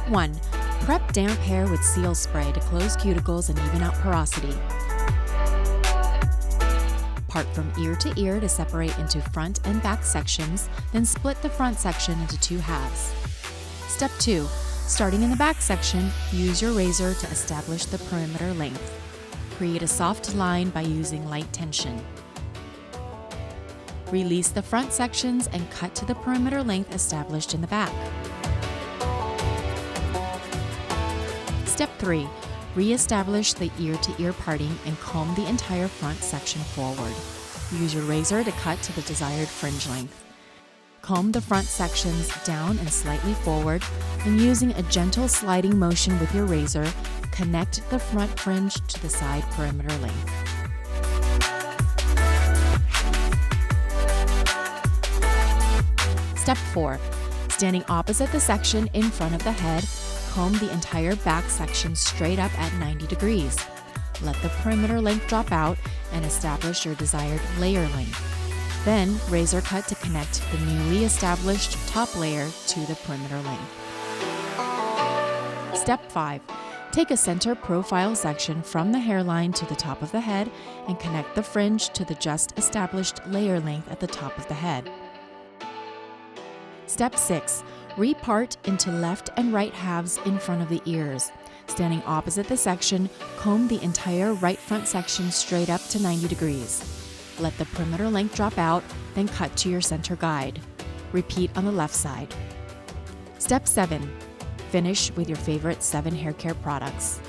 1. Prep damp hair with seal spray to close cuticles and even out porosity. Part from ear to ear to separate into front and back sections, then split the front section into 2 halves. Step 2. Starting in the back section, use your razor to establish the perimeter length. Create a soft line by using light tension. Release the front sections and cut to the perimeter length established in the back. Step 3. Re-establish the ear-to-ear parting and comb the entire front section forward. Use your razor to cut to the desired fringe length. Comb the front sections down and slightly forward, and using a gentle sliding motion with your razor, connect the front fringe to the side perimeter length. Step 4. Standing opposite the section in front of the head, comb the entire back section straight up at 90 degrees. Let the perimeter length drop out and establish your desired layer length. Then, razor cut to connect the newly established top layer to the perimeter length. Step 5. Take a center profile section from the hairline to the top of the head and connect the fringe to the just established layer length at the top of the head. Step 6. Repart into left and right halves in front of the ears. Standing opposite the section, comb the entire right front section straight up to 90 degrees. Let the perimeter length drop out, then cut to your center guide. Repeat on the left side. Step 7. Finish with your favorite 7 hair care products.